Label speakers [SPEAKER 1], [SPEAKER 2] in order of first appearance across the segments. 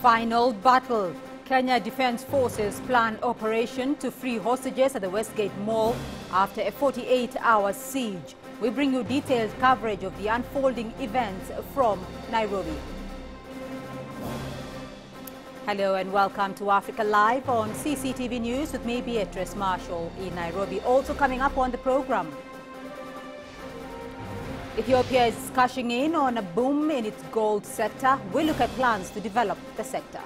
[SPEAKER 1] Final battle. Kenya Defense Forces plan operation to free hostages at the Westgate Mall after a 48-hour siege. We bring you detailed coverage of the unfolding events from Nairobi. Hello and welcome to Africa Live on CCTV News with me, Beatrice Marshall in Nairobi. Also coming up on the program, Ethiopia is cashing in on a boom in its gold sector. We look at plans to develop the sector.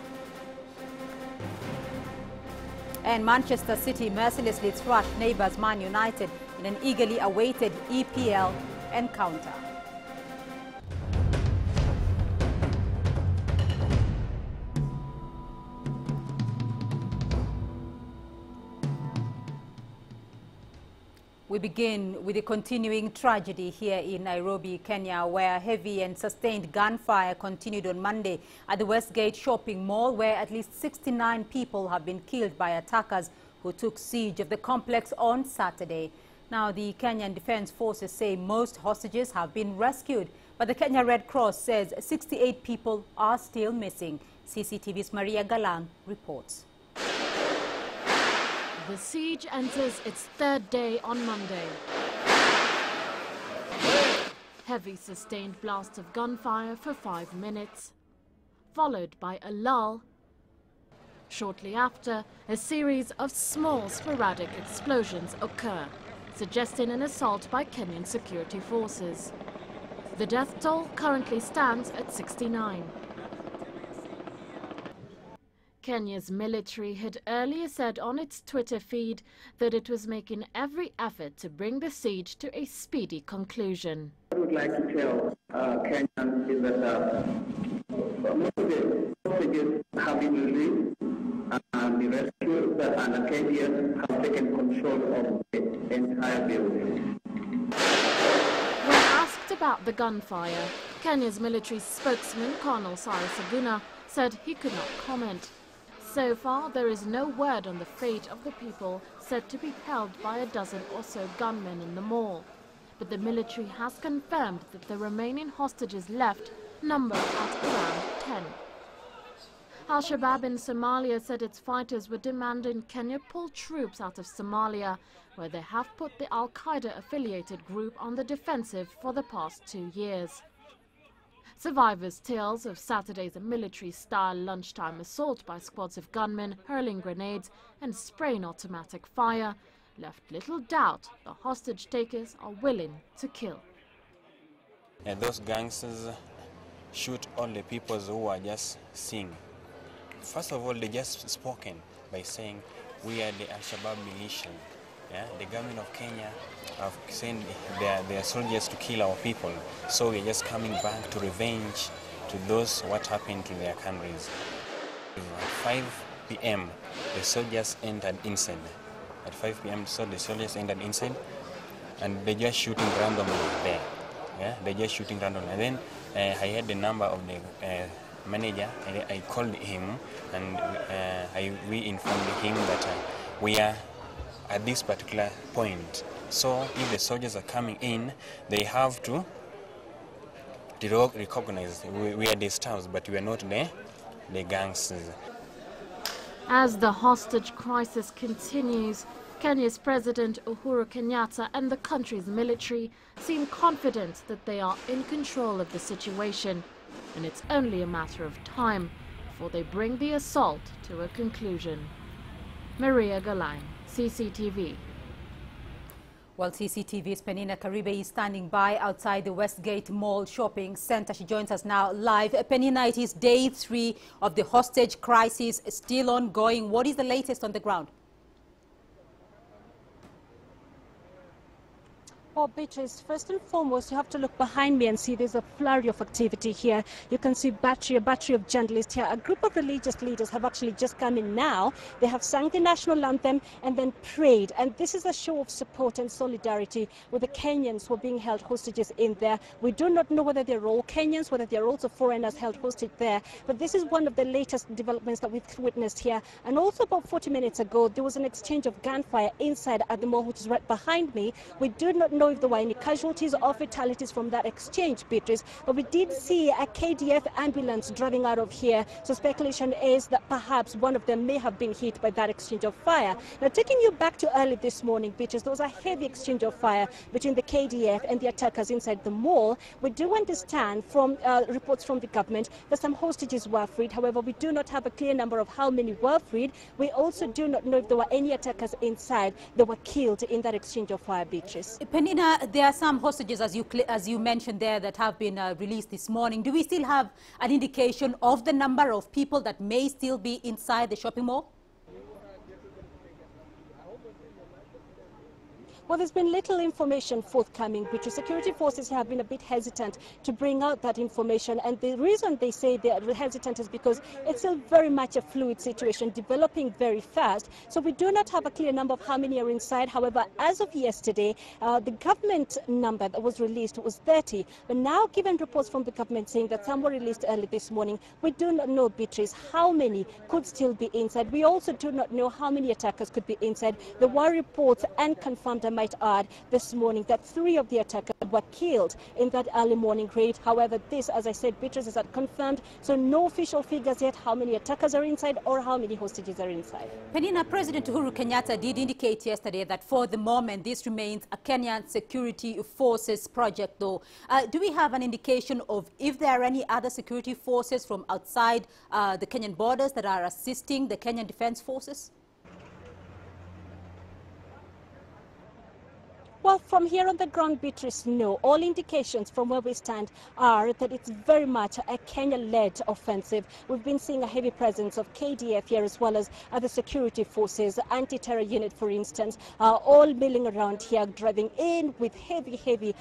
[SPEAKER 1] And Manchester City mercilessly thrashed neighbours Man United in an eagerly awaited EPL encounter. We begin with the continuing tragedy here in Nairobi, Kenya, where heavy and sustained gunfire continued on Monday at the Westgate shopping mall, where at least 69 people have been killed by attackers who took siege of the complex on Saturday. Now, the Kenyan Defense Forces say most hostages have been rescued, but the Kenya Red Cross says 68 people are still missing. CCTV's Maria Galang reports.
[SPEAKER 2] The siege enters its third day on Monday. Heavy sustained blasts of gunfire for 5 minutes, followed by a lull. Shortly after, a series of small sporadic explosions occur, suggesting an assault by Kenyan security forces. The death toll currently stands at 69. Kenya's military had earlier said on its Twitter feed that it was making every effort to bring the siege to a speedy conclusion.
[SPEAKER 3] What I would like to tell Kenyans is that most of the hostages have been released and the rescuers and the Kenyans have taken control of the entire building.
[SPEAKER 2] When asked about the gunfire, Kenya's military spokesman, Colonel Cyrus Aguna, said he could not comment. So far, there is no word on the fate of the people said to be held by a dozen or so gunmen in the mall. But the military has confirmed that the remaining hostages left number at around 10. Al-Shabaab in Somalia said its fighters were demanding Kenya pull troops out of Somalia, where they have put the Al-Qaeda-affiliated group on the defensive for the past 2 years. Survivors' tales of Saturday's military-style lunchtime assault by squads of gunmen hurling grenades and spraying automatic fire left little doubt the hostage-takers are willing to kill.
[SPEAKER 4] And those gangsters shoot all the people who are just seeing. First of all, they just spoken by saying, we are the Al-Shabaab militia. Yeah? The government of Kenya have sent their soldiers to kill our people. So we're just coming back to revenge to those what happened to their countries. At 5 p.m., the soldiers entered inside. At 5 p.m., so the soldiers entered inside, and they're just shooting randomly there. Yeah? They're just shooting randomly. And then I had the number of the manager, and I called him, and we informed him that we are at this particular point. So if the soldiers are coming in, they have to recognize we are the stars, but we are not the gangsters.
[SPEAKER 2] As the hostage crisis continues, Kenya's President Uhuru Kenyatta and the country's military seem confident that they are in control of the situation, and it's only a matter of time before they bring the assault to a conclusion. Maria Galang, CCTV.
[SPEAKER 1] Well, CCTV's Penina Karibe is standing by outside the Westgate Mall shopping center. She joins us now live. Penina, it is day 3 of the hostage crisis, still ongoing. What is the latest on the ground?
[SPEAKER 5] Well, Beatrice, first and foremost, you have to look behind me and see there's a flurry of activity here. You can see a battery of journalists here. A group of religious leaders have actually just come in now. They have sung the national anthem and then prayed. And this is a show of support and solidarity with the Kenyans who are being held hostages in there. We do not know whether they're all Kenyans, whether they're also foreigners held hostage there. But this is one of the latest developments that we've witnessed here. And also about 40 minutes ago, there was an exchange of gunfire inside at the mall, which is right behind me. We do not know know if there were any casualties or fatalities from that exchange, Beatrice, but we did see a KDF ambulance driving out of here. So speculation is that perhaps one of them may have been hit by that exchange of fire. Now, taking you back to early this morning, Beatrice, there was a heavy exchange of fire between the KDF and the attackers inside the mall. We do understand from reports from the government that some hostages were freed. However, we do not have a clear number of how many were freed. We also do not know if there were any attackers inside that were killed in that exchange of fire, Beatrice.
[SPEAKER 1] Penina, there are some hostages, as you mentioned there, that have been released this morning. Do we still have an indication of the number of people that may still be inside the shopping mall?
[SPEAKER 5] Well, there's been little information forthcoming, which security forces have been a bit hesitant to bring out that information. And the reason they say they are hesitant is because it's still very much a fluid situation, developing very fast. So we do not have a clear number of how many are inside. However, as of yesterday, the government number that was released was 30. But now, given reports from the government saying that some were released early this morning, we do not know, Beatrice, how many could still be inside. We also do not know how many attackers could be inside. There were reports and confirmed, I might add, this morning that 3 of the attackers were killed in that early morning raid. However, this, as I said, Beatrice, is unconfirmed, so no official figures yet how many attackers are inside or how many hostages are inside.
[SPEAKER 1] Penina, President Uhuru Kenyatta did indicate yesterday that for the moment this remains a Kenyan security forces project, though. Do we have an indication of if there are any other security forces from outside the Kenyan borders that are assisting the Kenyan Defense Forces?
[SPEAKER 5] Well, from here on the ground, Beatrice, no. All indications from where we stand are that it's very much a Kenya-led offensive. We've been seeing a heavy presence of KDF here, as well as other security forces, anti-terror unit, for instance, all milling around here, driving in with heavy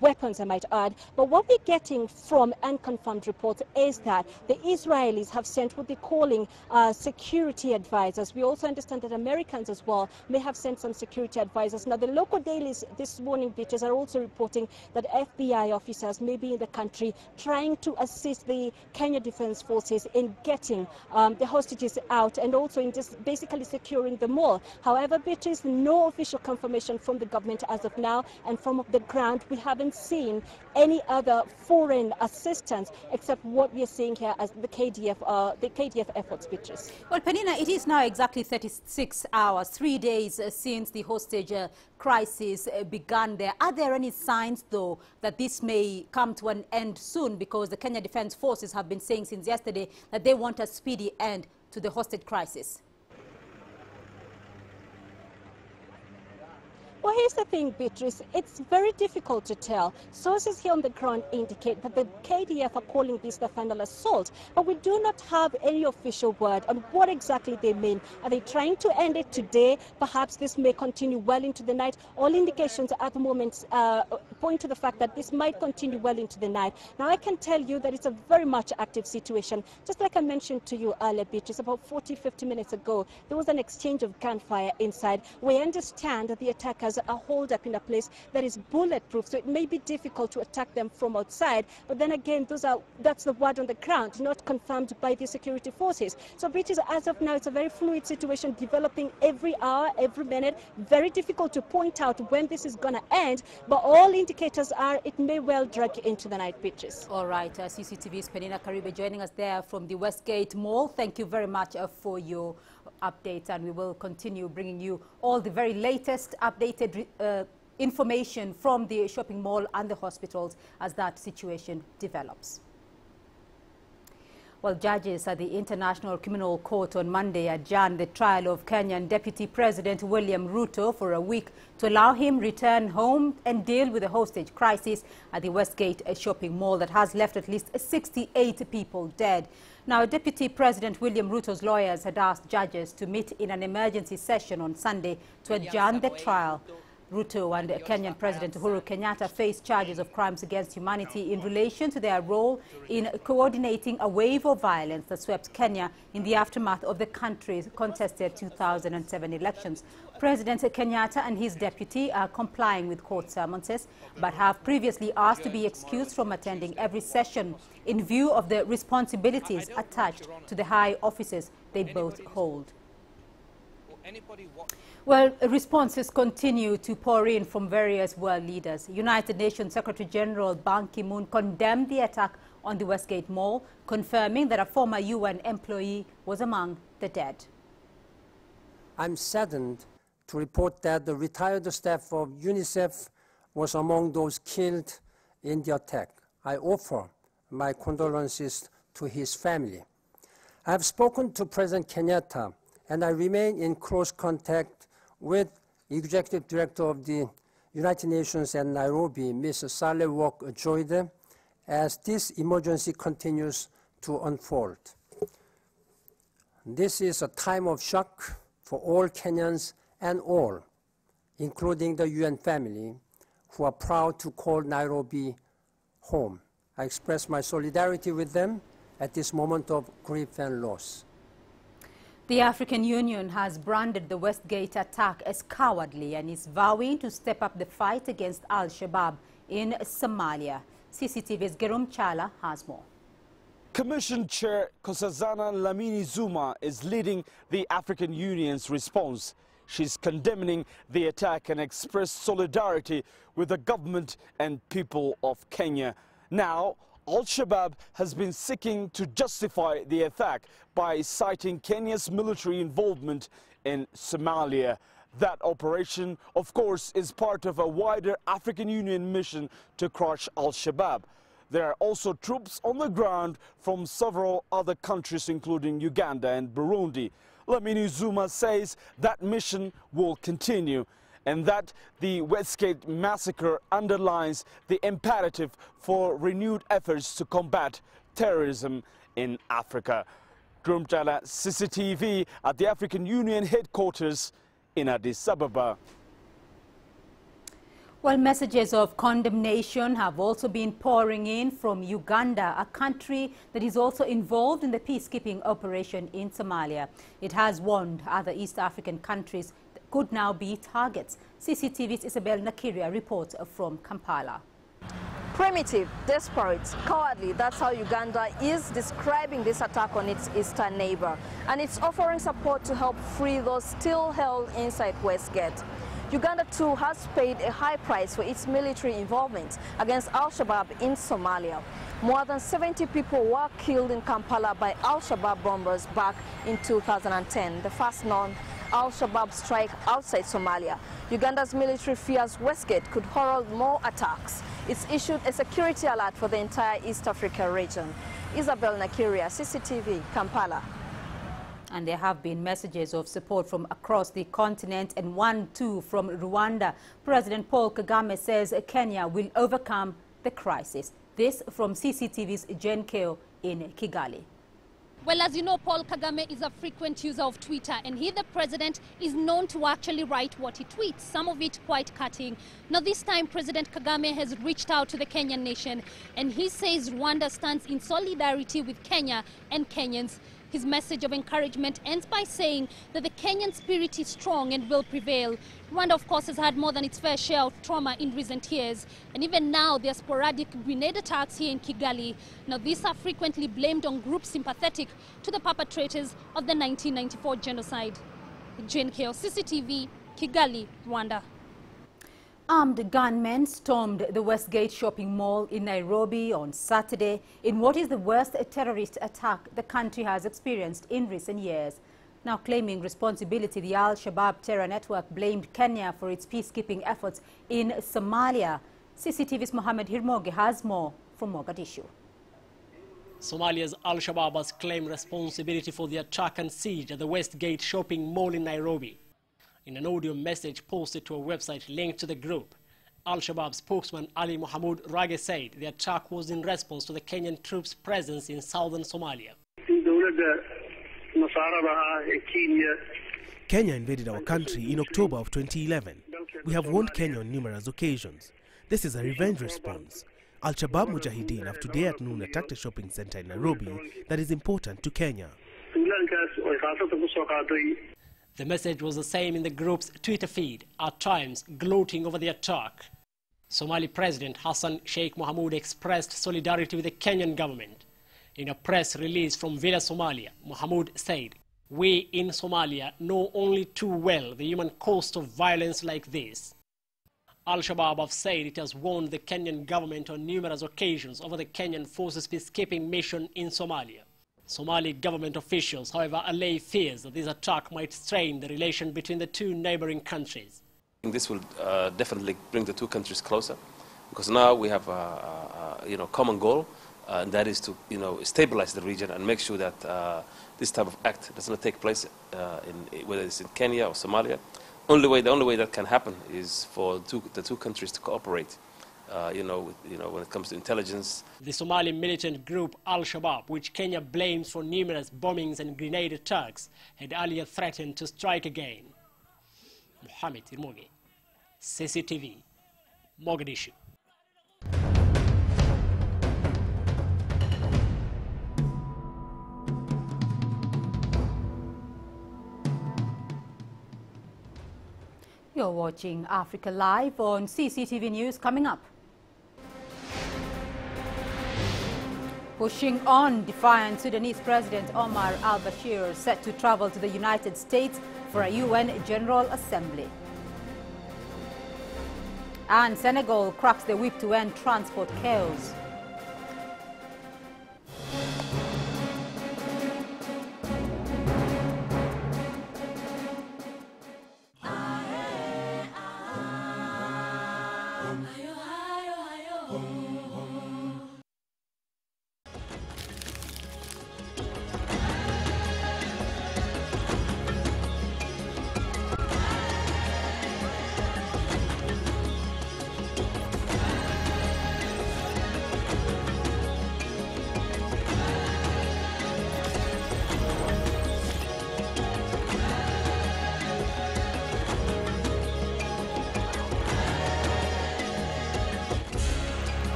[SPEAKER 5] weapons, I might add. But what we're getting from unconfirmed reports is that the Israelis have sent what they're calling security advisors. We also understand that Americans as well may have sent some security advisors. Now, the local daily this morning, Beaches, are also reporting that FBI officers may be in the country trying to assist the Kenya Defense Forces in getting the hostages out and also in just basically securing the mall. However, Beaches, no official confirmation from the government as of now, and from the ground we haven't seen any other foreign assistance except what we are seeing here as the KDF efforts, Beaches.
[SPEAKER 1] Well, Penina, it is now exactly 36 hours, 3 days since the hostage crisis began there. Are there any signs, though, that this may come to an end soon? Because the Kenya Defense Forces have been saying since yesterday that they want a speedy end to the hostage crisis.
[SPEAKER 5] Well, here's the thing, Beatrice. It's very difficult to tell. Sources here on the ground indicate that the KDF are calling this the final assault, but we do not have any official word on what exactly they mean. Are they trying to end it today? Perhaps this may continue well into the night. All indications at the moment point to the fact that this might continue well into the night. Now, I can tell you that it's a very much active situation. Just like I mentioned to you earlier, Beatrice, about 40-50 minutes ago, there was an exchange of gunfire inside. We understand that the attackers are holed up in a place that is bulletproof, so it may be difficult to attack them from outside. But then again, that's the word on the ground, not confirmed by the security forces. So, Beatrice, as of now, it's a very fluid situation, developing every hour, every minute. Very difficult to point out when this is going to end, but all indicators are it may well drag into the night, Beatrice.
[SPEAKER 1] All right, CCTV's Penina Karibe joining us there from the Westgate Mall. Thank you very much for your updates, and we will continue bringing you all the very latest updated information from the shopping mall and the hospitals as that situation develops. Well, judges at the International Criminal Court on Monday adjourned the trial of Kenyan Deputy President William Ruto for a week to allow him return home and deal with the hostage crisis at the Westgate shopping mall that has left at least 68 people dead. Now, Deputy President William Ruto's lawyers had asked judges to meet in an emergency session on Sunday to adjourn the trial. Ruto and Kenyan President Uhuru Kenyatta face charges of crimes against humanity in relation to their role in coordinating a wave of violence that swept Kenya in the aftermath of the country's contested 2007 elections. President Kenyatta and his deputy are complying with court summonses, but have previously asked to be excused from attending every session in view of the responsibilities attached to the high offices they both hold. Well, responses continue to pour in from various world leaders. United Nations Secretary General Ban Ki-moon condemned the attack on the Westgate Mall, confirming that a former UN employee was among the dead.
[SPEAKER 6] I'm saddened to report that the retired staff of UNICEF was among those killed in the attack. I offer my condolences to his family. I have spoken to President Kenyatta, and I remain in close contact with Executive Director of the United Nations at Nairobi, Ms. Saleh Work-Joyde, as this emergency continues to unfold. This is a time of shock for all Kenyans and all, including the UN family, who are proud to call Nairobi home. I express my solidarity with them at this moment of grief and loss.
[SPEAKER 1] The African Union has branded the Westgate attack as cowardly and is vowing to step up the fight against Al-Shabaab in Somalia. CCTV's Gerum Chala has more.
[SPEAKER 7] Commission Chair Nkosazana Dlamini-Zuma is leading the African Union's response. She's condemning the attack and expressed solidarity with the government and people of Kenya. Now, Al-Shabaab has been seeking to justify the attack by citing Kenya's military involvement in Somalia. That operation, of course, is part of a wider African Union mission to crush Al-Shabaab. There are also troops on the ground from several other countries, including Uganda and Burundi. Dlamini-Zuma says that mission will continue, and that the Westgate massacre underlines the imperative for renewed efforts to combat terrorism in Africa. Grumchala, CCTV at the African Union headquarters in Addis Ababa.
[SPEAKER 1] Well, messages of condemnation have also been pouring in from Uganda, a country that is also involved in the peacekeeping operation in Somalia. It has warned other East African countries that could now be targets. CCTV's Isabel Nakiria reports from Kampala.
[SPEAKER 8] Primitive, desperate, cowardly, that's how Uganda is describing this attack on its eastern neighbor. And it's offering support to help free those still held inside Westgate. Uganda too has paid a high price for its military involvement against Al-Shabaab in Somalia. More than 70 people were killed in Kampala by Al-Shabaab bombers back in 2010, the first known Al-Shabaab strike outside Somalia. Uganda's military fears Westgate could herald more attacks. It's issued a security alert for the entire East Africa region. Isabel Nakiria, CCTV, Kampala.
[SPEAKER 1] And there have been messages of support from across the continent, and one too from Rwanda. President Paul Kagame says Kenya will overcome the crisis. This from CCTV's Jen Keo in Kigali.
[SPEAKER 9] Well, as you know, Paul Kagame is a frequent user of Twitter, and he, the president, is known to actually write what he tweets, some of it quite cutting. Now, this time, President Kagame has reached out to the Kenyan nation, and he says Rwanda stands in solidarity with Kenya and Kenyans. His message of encouragement ends by saying that the Kenyan spirit is strong and will prevail. Rwanda, of course, has had more than its fair share of trauma in recent years. And even now, there are sporadic grenade attacks here in Kigali. Now, these are frequently blamed on groups sympathetic to the perpetrators of the 1994 genocide. Jane Keo, CCTV, Kigali, Rwanda.
[SPEAKER 1] Armed gunmen stormed the Westgate shopping mall in Nairobi on Saturday in what is the worst terrorist attack the country has experienced in recent years. Now claiming responsibility, the Al-Shabaab terror network blamed Kenya for its peacekeeping efforts in Somalia. CCTV's Mohammed Hirmoge has more from Mogadishu.
[SPEAKER 10] Somalia's Al-Shabaab has claimed responsibility for the attack and siege at the Westgate shopping mall in Nairobi. In an audio message posted to a website linked to the group, Al-Shabaab spokesman Ali Mohamud Rage said the attack was in response to the Kenyan troops' presence in southern Somalia.
[SPEAKER 11] Kenya invaded our country in October of 2011. We have warned Kenya on numerous occasions. This is a revenge response. Al-Shabaab Mujahideen have today at noon attacked a shopping center in Nairobi that is important to Kenya.
[SPEAKER 10] The message was the same in the group's Twitter feed, at times gloating over the attack. Somali President Hassan Sheikh Mohamud expressed solidarity with the Kenyan government. In a press release from Villa Somalia, Mohamud said, We in Somalia know only too well the human cost of violence like this. Al-Shabaab have said it has warned the Kenyan government on numerous occasions over the Kenyan forces' peacekeeping mission in Somalia. Somali government officials, however, allay fears that this attack might strain the relation between the two neighboring countries.
[SPEAKER 12] This will definitely bring the two countries closer, because now we have a common goal, and that is to stabilize the region and make sure that this type of act does not take place whether it's in Kenya or Somalia. The only way that can happen is for the two countries to cooperate. When it comes to intelligence.
[SPEAKER 10] The Somali militant group Al-Shabaab, which Kenya blames for numerous bombings and grenade attacks, had earlier threatened to strike again. Mohamed Irmogi, CCTV, Mogadishu.
[SPEAKER 1] You're watching Africa Live on CCTV News. Coming up. Pushing on, defiant Sudanese President Omar al-Bashir set to travel to the United States for a UN General Assembly. And Senegal cracks the whip to end transport chaos.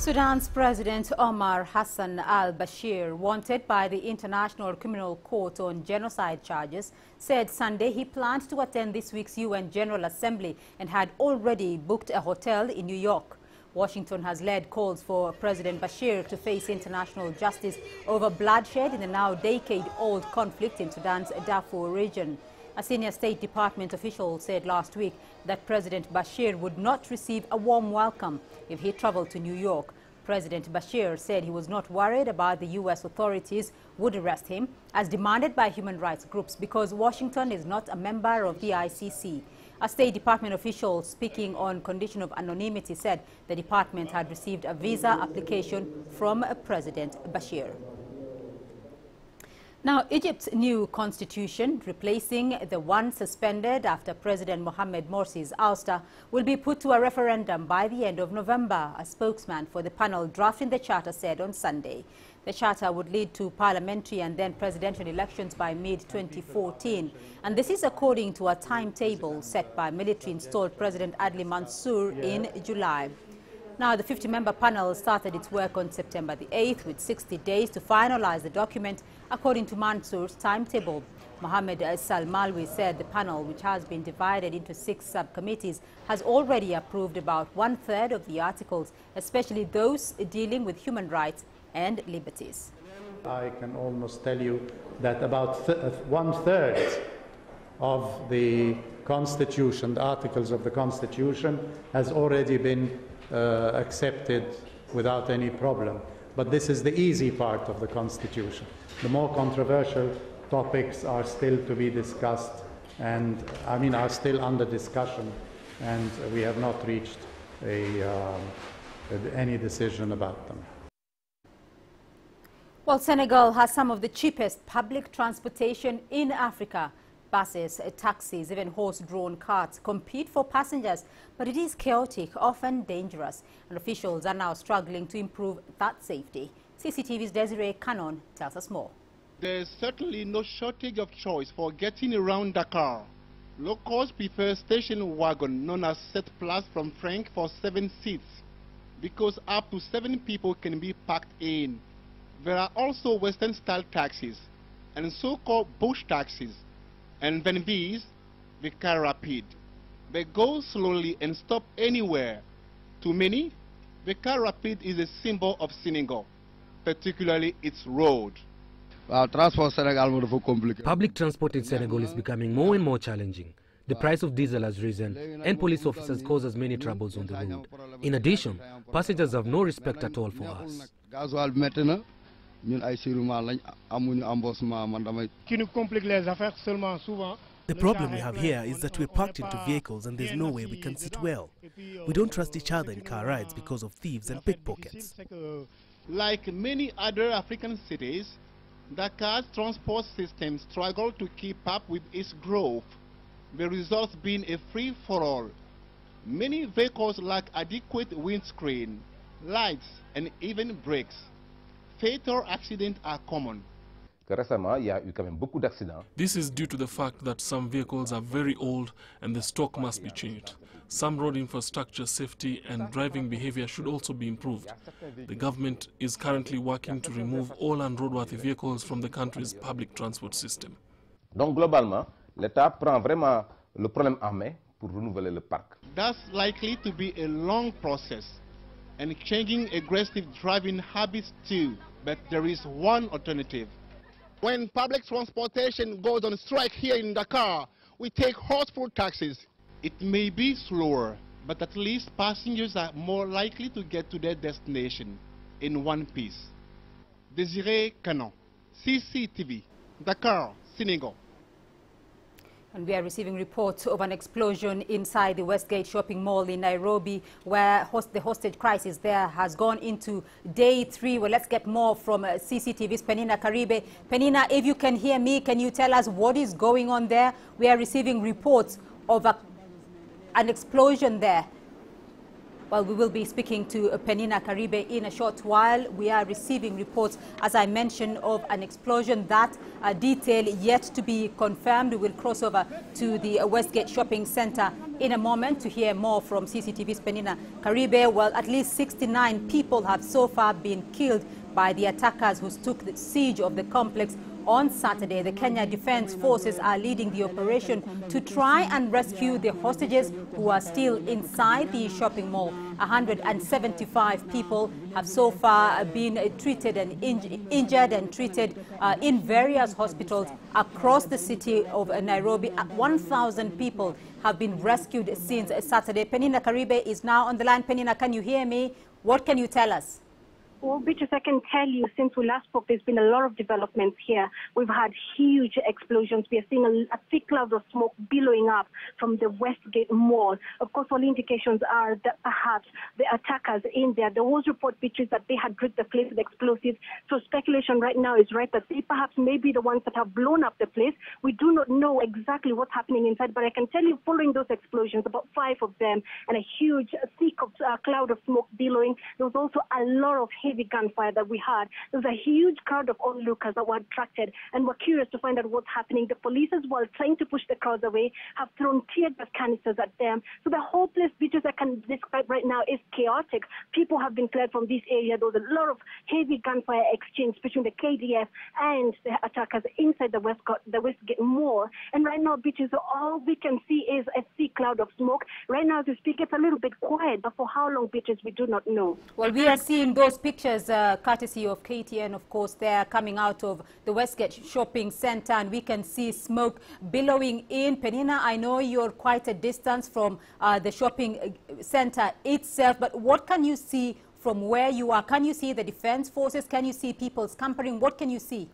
[SPEAKER 1] Sudan's President Omar Hassan al-Bashir, wanted by the International Criminal Court on genocide charges, said Sunday he planned to attend this week's UN General Assembly and had already booked a hotel in New York. Washington has led calls for President Bashir to face international justice over bloodshed in the now decade-old conflict in Sudan's Darfur region. A senior State Department official said last week that President Bashir would not receive a warm welcome if he traveled to New York. President Bashir said he was not worried about the U.S. authorities would arrest him, as demanded by human rights groups, because Washington is not a member of the ICC. A State Department official speaking on condition of anonymity said the department had received a visa application from President Bashir. Now, Egypt's new constitution, replacing the one suspended after President Mohamed Morsi's ouster, will be put to a referendum by the end of November, a spokesman for the panel drafting the charter said on Sunday. The charter would lead to parliamentary and then presidential elections by mid-2014. And this is according to a timetable set by military-installed President Adli Mansour in July. Now, the 50-member panel started its work on September the 8th with 60 days to finalize the document according to Mansour's timetable. Mohamed Salmalwi said the panel, which has been divided into 6 subcommittees, has already approved about 1/3 of the articles, especially those dealing with human rights and liberties.
[SPEAKER 13] I can almost tell you that about 1/3 of the Constitution, the articles of the Constitution, has already been accepted without any problem. But this is the easy part of the Constitution. The more controversial topics are still to be discussed and, are still under discussion, and we have not reached any decision about them.
[SPEAKER 1] Well, Senegal has some of the cheapest public transportation in Africa. Buses, taxis, even horse-drawn carts compete for passengers, but it is chaotic, often dangerous, and officials are now struggling to improve that safety. CCTV's Desiree Cannon tells us more.
[SPEAKER 14] There is certainly no shortage of choice for getting around Dakar. Locals prefer station wagon known as Set Plus from Frank for 7 seats, because up to 7 people can be packed in. There are also Western-style taxis and so-called bush taxis, and then these, the car rapid. They go slowly and stop anywhere. To many, the car rapid is a symbol of Senegal, particularly its road.
[SPEAKER 15] Public transport in Senegal is becoming more and more challenging. The price of diesel has risen and police officers cause us many troubles on the road. In addition, passengers have no respect at all for us.
[SPEAKER 11] The problem we have here is that we're packed into vehicles and there's no way we can sit well. We don't trust each other in car rides because of thieves and pickpockets.
[SPEAKER 14] Like many other African cities, Dakar's transport system struggled to keep up with its growth, the result being a free-for-all. Many vehicles lack adequate windscreen, lights, and even brakes. Fatal accidents are common.
[SPEAKER 16] This is due to the fact that some vehicles are very old and the stock must be changed. Some road infrastructure, safety and driving behavior should also be improved. The government is currently working to remove all unroadworthy vehicles from the country's public transport system.
[SPEAKER 17] Donc globalement, l'État prend vraiment le problème en main pour renouveler le parc.
[SPEAKER 14] That's likely to be a long process and changing aggressive driving habits too, but there is one alternative. When public transportation goes on strike here in Dakar, we take horse-pull taxis. It may be slower, but at least passengers are more likely to get to their destination in one piece. Désiré Canon, CCTV, Dakar, Senegal.
[SPEAKER 1] And we are receiving reports of an explosion inside the Westgate shopping mall in Nairobi, where the hostage crisis there has gone into day 3. Well, let's get more from CCTV's Penina Karibe. Penina, if you can hear me, can you tell us what is going on there? We are receiving reports of an explosion there. Well, we will be speaking to Penina Karibe in a short while. We are receiving reports, as I mentioned, of an explosion. That detail yet to be confirmed. We will cross over to the Westgate Shopping Center in a moment to hear more from CCTV's Penina Karibe. Well, at least 69 people have so far been killed by the attackers who took the siege of the complex on Saturday. The Kenya Defense Forces are leading the operation to try and rescue the hostages who are still inside the shopping mall. 175 people have so far been treated and injured and treated in various hospitals across the city of Nairobi. 1,000 people have been rescued since Saturday. Penina Karibe is now on the line. Penina, can you hear me? What can you tell us?
[SPEAKER 18] Well, Beatrice, I can tell you, since we last spoke, there's been a lot of developments here. We've had huge explosions. We are seeing a thick cloud of smoke billowing up from the Westgate Mall. Of course, all indications are that perhaps the attackers in there, there was report, Beatrice, that they had gripped the place with explosives. So speculation right now is right that they perhaps may be the ones that have blown up the place. We do not know exactly what's happening inside, but I can tell you, following those explosions, about 5 of them, and a huge thick cloud of smoke billowing, there was also a lot of heavy gunfire that we had. There was a huge crowd of onlookers that were attracted and were curious to find out what's happening. The police, as well, trying to push the crowds away, have thrown tear gas canisters at them. So the whole place, which I can describe right now, is chaotic. People have been cleared from this area. There was a lot of heavy gunfire exchange between the KDF and the attackers inside the Westgate Mall. And right now, Beaches, all we can see is a thick cloud of smoke. Right now, as we speak, it's a little bit quiet, but for how long, Beaches, we do not know.
[SPEAKER 1] Well, we are seeing those pictures courtesy of KTN, of course. They're coming out of the Westgate Shopping Center, and we can see smoke billowing in. Penina, I know you're quite a distance from the shopping center itself, but what can you see from where you are? Can you see the defense forces? Can you see people scampering? What can you see?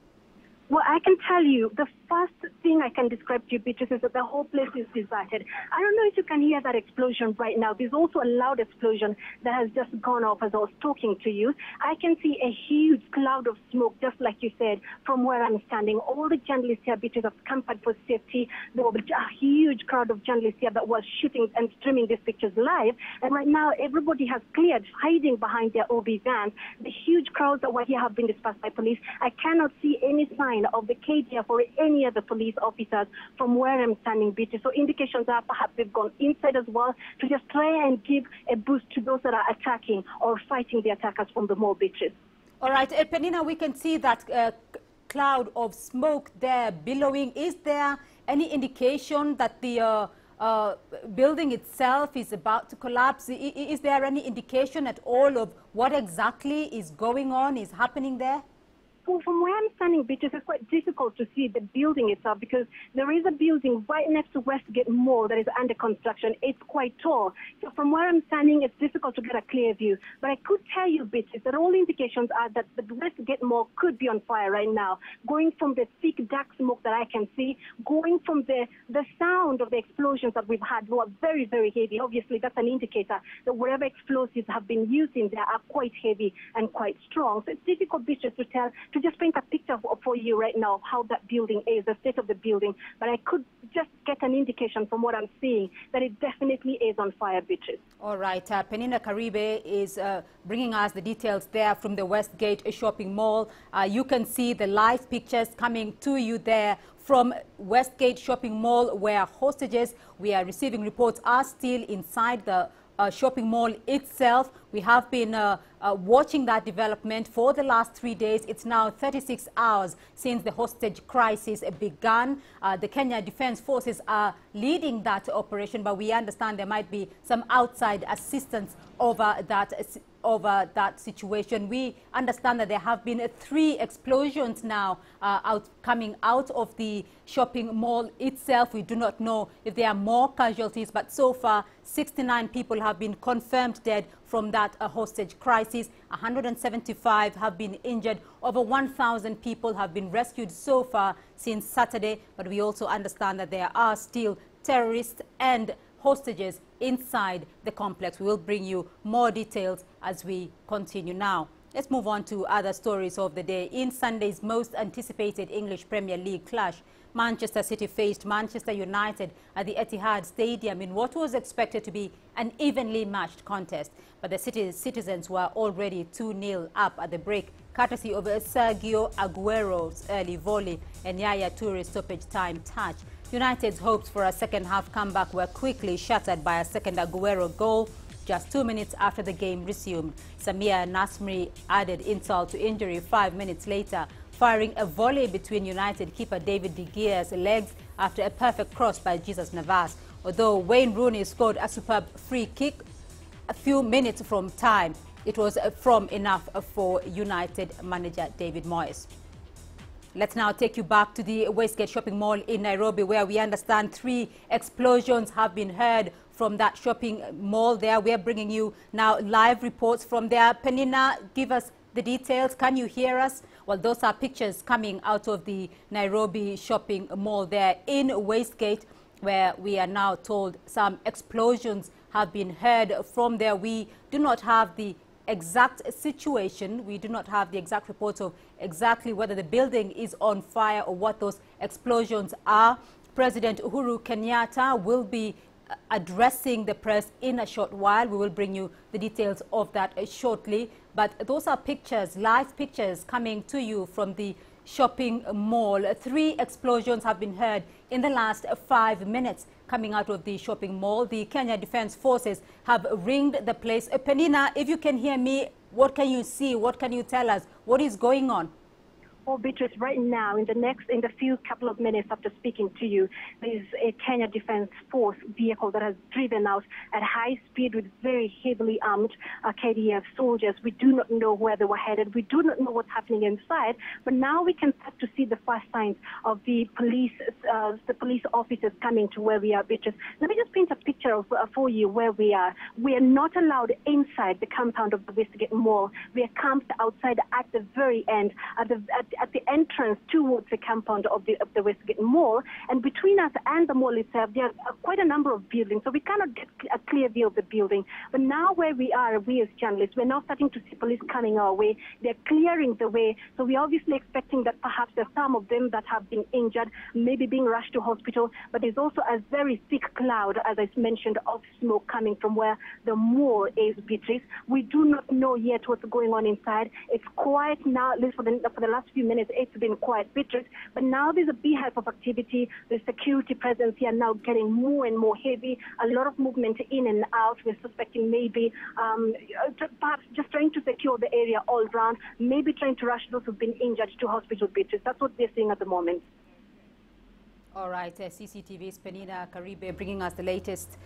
[SPEAKER 18] Well, I can tell you, the first thing I can describe to you, Beatrice, is that the whole place is deserted. I don't know if you can hear that explosion right now. There's also a loud explosion that has just gone off as I was talking to you. I can see a huge cloud of smoke, just like you said, from where I'm standing. All the journalists here, Beatrice, have scampered for safety. There was a huge crowd of journalists here that was shooting and streaming these pictures live. And right now, everybody has cleared, hiding behind their OB vans. The huge crowds that were here have been dispersed by police. I cannot see any sign of the KDF or any other police officers from where I'm standing, Beatrice. So indications are perhaps they've gone inside as well to just try and give a boost to those that are attacking or fighting the attackers from the mall, Beatrice.
[SPEAKER 1] All right, Penina, we can see that cloud of smoke there billowing. Is there any indication that the building itself is about to collapse? Is there any indication at all of what exactly is going on, is happening there?
[SPEAKER 18] Well, from where I'm standing, Beatrice, it's quite difficult to see the building itself because there is a building right next to Westgate Mall that is under construction. It's quite tall. So from where I'm standing, it's difficult to get a clear view. But I could tell you, Beatrice, that all indications are that the Westgate Mall could be on fire right now, going from the thick, dark smoke that I can see, going from the sound of the explosions that we've had, who are very, very heavy. Obviously, that's an indicator that whatever explosives have been used in there are quite heavy and quite strong. So it's difficult, Beatrice, to just paint a picture for you right now of how that building is, the state of the building. But I could just get an indication from what I'm seeing that it definitely is on fire, Beatrice.
[SPEAKER 1] All right. Penina Karibe is bringing us the details there from the Westgate shopping mall. You can see the live pictures coming to you there from Westgate shopping mall, where hostages, we are receiving reports, are still inside the shopping mall itself. We have been watching that development for the last 3 days. It's now 36 hours since the hostage crisis began. The Kenya Defense Forces are leading that operation, but we understand there might be some outside assistance over that situation. We understand that there have been 3 explosions now coming out of the shopping mall itself. We do not know if there are more casualties, but so far 69 people have been confirmed dead from that hostage crisis. 175 have been injured. Over 1,000 people have been rescued so far since Saturday, but we also understand that there are still terrorists and hostages inside the complex. We will bring you more details as we continue now. Let's move on to other stories of the day. In Sunday's most anticipated English Premier League clash, Manchester City faced Manchester United at the Etihad Stadium in what was expected to be an evenly matched contest. But the city's citizens were already 2-0 up at the break, courtesy of Sergio Aguero's early volley and Yaya Toure's stoppage time touch. United's hopes for a second-half comeback were quickly shattered by a second Aguero goal just 2 minutes after the game resumed. Samir Nasri added insult to injury 5 minutes later, firing a volley between United keeper David De Gea's legs after a perfect cross by Jesus Navas. Although Wayne Rooney scored a superb free kick a few minutes from time, it was from enough for United manager David Moyes. Let's now take you back to the Westgate shopping mall in Nairobi, where we understand 3 explosions have been heard from that shopping mall there. We are bringing you now live reports from there. Penina, give us the details. Can you hear us? Well, those are pictures coming out of the Nairobi shopping mall there in Westgate, where we are now told some explosions have been heard from there. We do not have the exact situation. We do not have the exact reports of exactly whether the building is on fire or what those explosions are. President Uhuru Kenyatta will be addressing the press in a short while. We will bring you the details of that shortly. But those are pictures, live pictures coming to you from the shopping mall. 3 explosions have been heard in the last 5 minutes coming out of the shopping mall. The Kenya Defense Forces have ringed the place. Penina, if you can hear me, what can you see? What can you tell us? What is going on?
[SPEAKER 18] Well, Beatrice, right now, in the few couple of minutes after speaking to you, there is a Kenya Defense Force vehicle that has driven out at high speed with very heavily armed KDF soldiers. We do not know where they were headed. We do not know what's happening inside. But now we can start to see the first signs of the police officers coming to where we are, Beatrice. Let me just paint a picture for you where we are. We are not allowed inside the compound of the Westgate Mall. We are camped outside at the very end, at the entrance towards the compound of the Westgate Mall. And between us and the mall itself, there are quite a number of buildings, so we cannot get a clear view of the building. But now where we are, we as journalists, we're now starting to see police coming our way. They're clearing the way. So we're obviously expecting that perhaps there's some of them that have been injured, maybe being rushed to hospital. But there's also a very thick cloud, as I mentioned, of smoke coming from where the mall is, Beatrice. We do not know yet what's going on inside. It's quiet now, at least for the last few few minutes, it's been quite bitter. But now there's a beehive of activity. The security presence here now getting more and more heavy. A lot of movement in and out. We're suspecting maybe perhaps just trying to secure the area all round, maybe trying to rush those who've been injured to hospital, Beatrice. That's what they're seeing at the moment.
[SPEAKER 1] All right, CCTV's Penina Karibe bringing us the latest